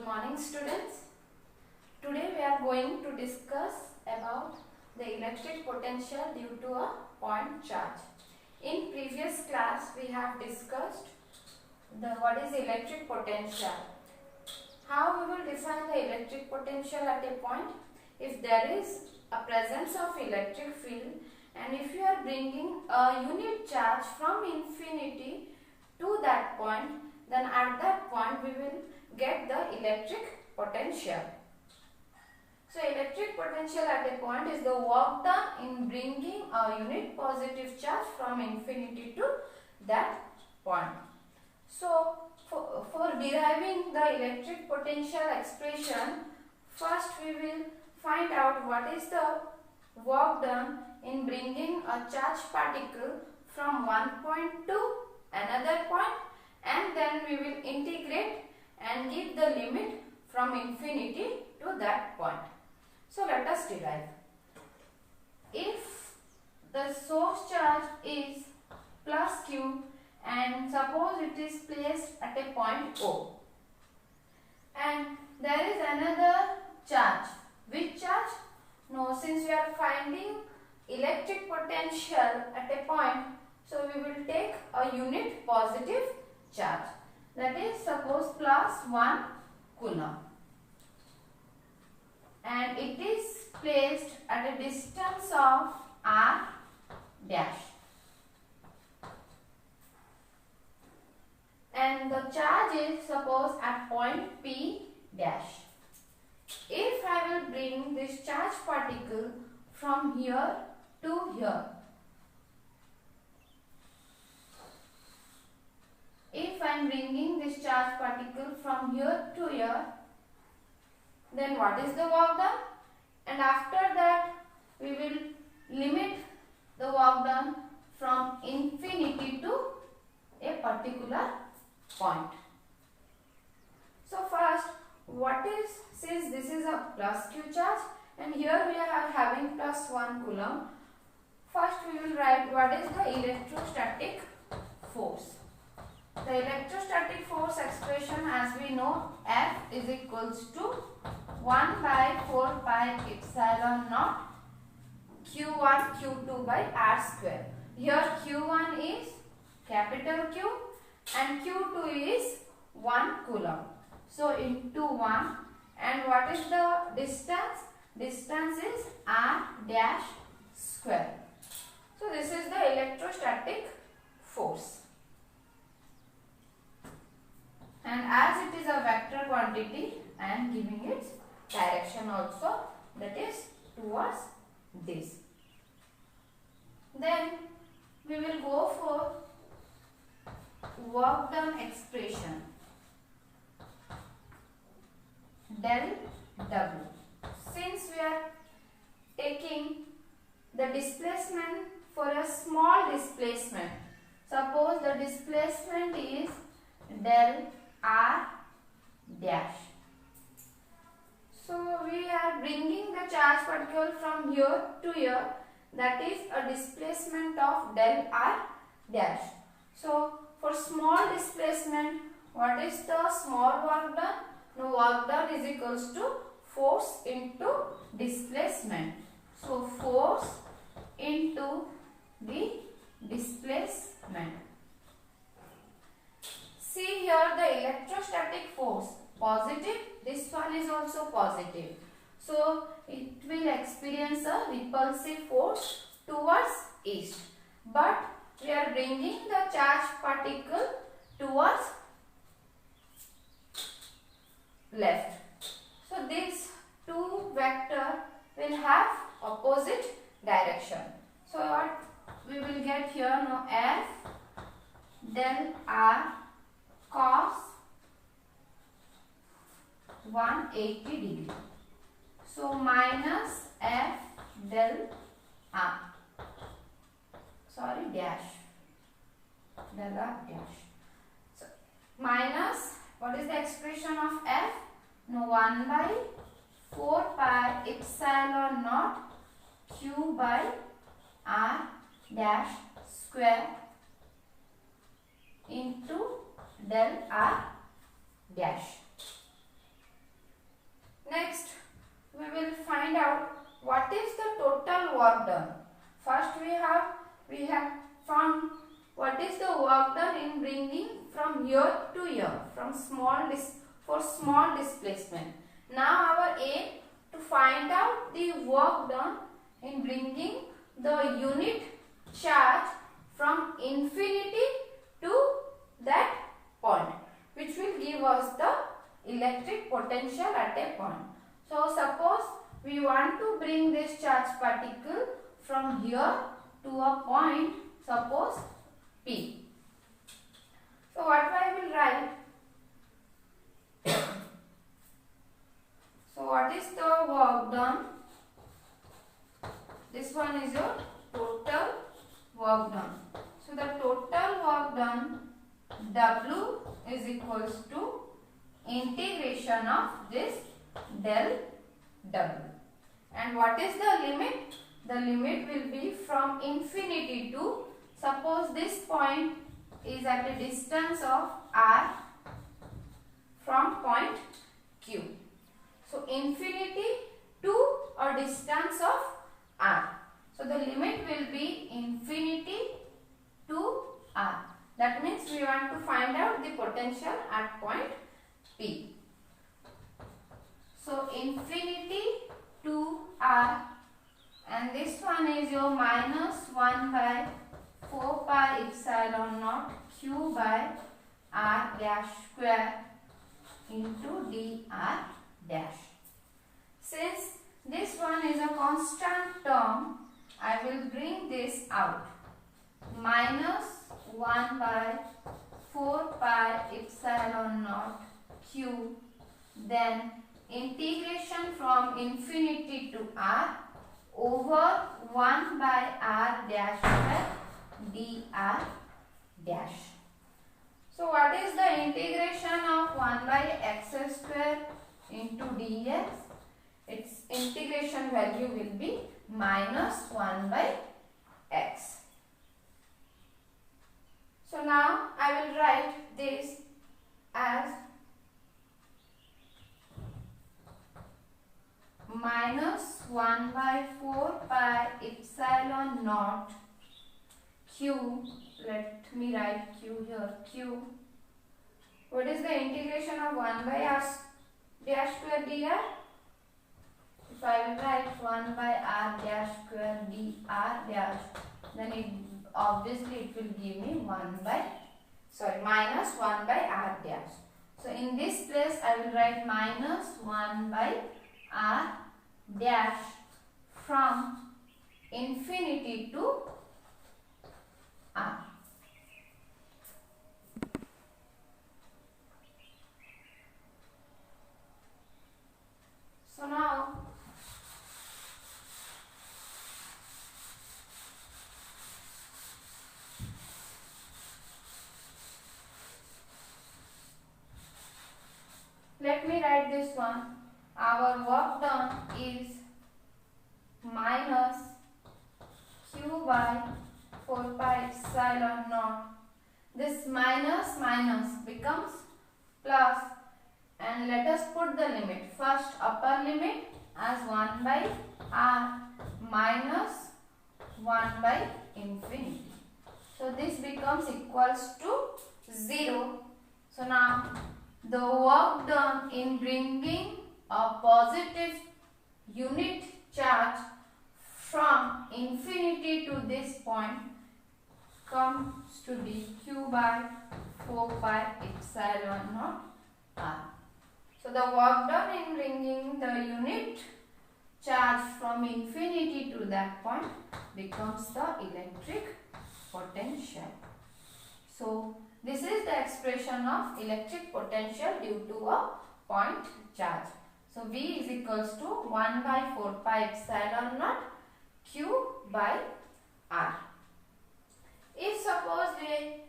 morning students. Today we are going to discuss about the electric potential due to a point charge. In previous class we have discussed what is electric potential. How we will define the electric potential at a point? If there is a presence of electric field and if you are bringing a unit charge from infinity to that point, then at that point we will get the electric potential. So electric potential at a point is the work done in bringing a unit positive charge from infinity to that point. So for deriving the electric potential expression, first we will find out what is the work done in bringing a charged particle from one point to another point, and then we will integrate and give the limit from infinity to that point. So let us derive. If the source charge is plus q and suppose it is placed at a point O, and there is another charge. Which charge? No, since we are finding electric potential at a point, so we will take a unit positive charge, that is suppose plus 1 coulomb, and it is placed at a distance of r dash, and the charge is suppose at point P dash. If I will bring this charge particle from here to here, if I am bringing this charge particle from here to here, then what is the work done? And after that we will limit the work done from infinity to a particular point. So first, what is, since this is a plus q charge and here we are having plus 1 coulomb, first we will write what is the electrostatic force. The electrostatic force expression, as we know, F is equals to 1 by 4 pi epsilon naught Q1 Q2 by R square. Here Q1 is capital Q and Q2 is 1 coulomb. So into 1, and what is the distance? Distance is R dash square. So this is the electrostatic force. And as it is a vector quantity, I am giving its direction also, that is towards this. Then we will go for work done expression. Del W. Since we are taking the displacement for a small displacement, suppose the displacement is del R dash. So we are bringing the charge particle from here to here, that is a displacement of del R dash. So for small displacement, what is the small work done? Now work done is equals to force into displacement. So force into the displacement. See here the electrostatic force positive, this one is also positive. So it will experience a repulsive force towards east. But we are bringing the charge particle towards left. So these two vector will have opposite direction. So what we will get here now, F del R cos 180 degree. So minus F del R, sorry, dash, del R dash. So minus, what is the expression of F? No, 1 by 4 pi epsilon naught Q by R dash square into del R dash. Next, we will find out what is the total work done. First, we have found what is the work done in bringing from here to here, from small displacement. Now, our aim to find out the work done in bringing the unit charge from infinity to that point, which will give us the electric potential at a point. So, suppose we want to bring this charge particle from here to a point, suppose P. So, what I will write? So, what is the work done? This one is your total work done. So, the total work done W is equals to integration of this del W. And what is the limit? The limit will be from infinity to, suppose this point is at a distance of R from point Q. So, infinity to a distance of R. So, the limit will be infinity to R. That means we want to find out the potential at point P. So, infinity to R, and this one is your minus 1 by 4 pi epsilon naught Q by R dash square into dr dash. Since this one is a constant term, I will bring this out. Minus 1 by 4 pi epsilon naught Q, then integration from infinity to R over 1 by R dash square dr dash. So, what is the integration of 1 by x square into dx? Its integration value will be minus 1 by x. So, now I will write this as minus 1 by 4 pi epsilon naught Q. Let me write Q here. Q. What is the integration of 1 by R dash square dr? If I will write 1 by R dash square dr dash, then it obviously it will give me minus 1 by R dash. So, in this place I will write minus 1 by R dash from infinity to R. So, now let me write this one. Our work done is minus Q by 4 pi epsilon naught. This minus becomes plus, and let us put the limit. First, upper limit as 1 by R minus 1 by infinity. So, this becomes equals to 0. So, now the work done in bringing a positive unit charge from infinity to this point comes to be Q by 4 pi epsilon naught R. So, the work done in bringing the unit charge from infinity to that point becomes the electric potential. So, this is the expression of electric potential due to a point charge. So, V is equals to 1 by 4 pi epsilon naught Q by R. If suppose we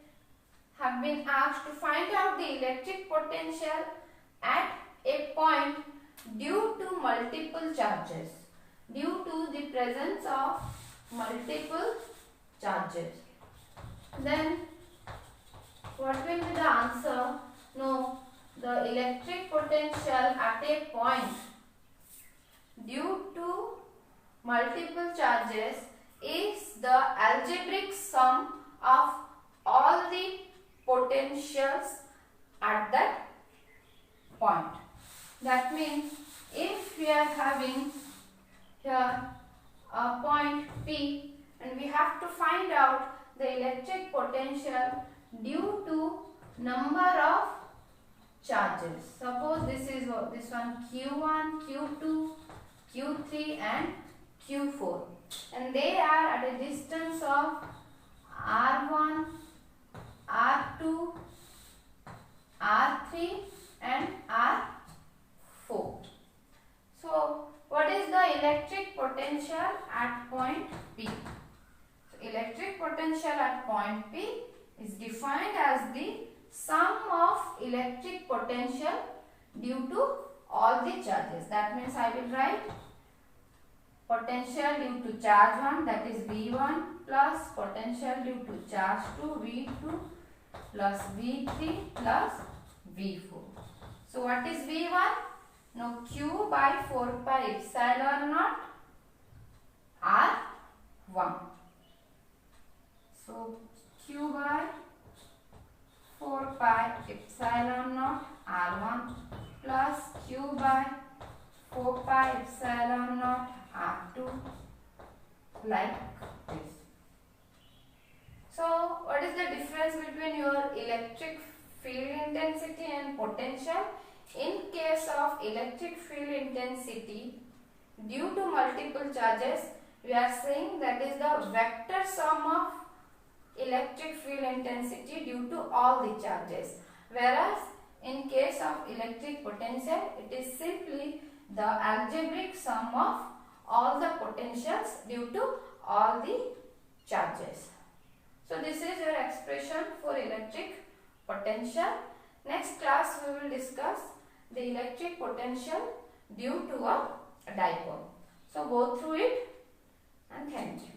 have been asked to find out the electric potential at a point due to multiple charges, due to the presence of multiple charges, then what will be the answer? No, the electric potential at a point due to multiple charges is the algebraic sum of all the potentials at that point. That means if we are having here a point P and we have to find out the electric potential due to number of charges. Suppose this is this one Q1, Q2, Q3 and Q4, and they are at a distance of R1, R2, R3 and R4. So what is the electric potential at point P? So electric potential at point P is defined as the sum of electric potential due to all the charges. That means I will write potential due to charge 1, that is V1, plus potential due to charge 2, V2, plus V3 plus V4. So what is V1? Now Q by 4 pi epsilon naught R1. So Q by 4 pi epsilon naught R1 plus Q by 4 pi epsilon naught R2, like this. So what is the difference between your electric field intensity and potential? In case of electric field intensity due to multiple charges, we are saying that is the vector sum of electric field intensity due to all the charges, whereas in case of electric potential it is simply the algebraic sum of all the potentials due to all the charges. So this is your expression for electric potential. Next class we will discuss the electric potential due to a dipole. So go through it and thank you.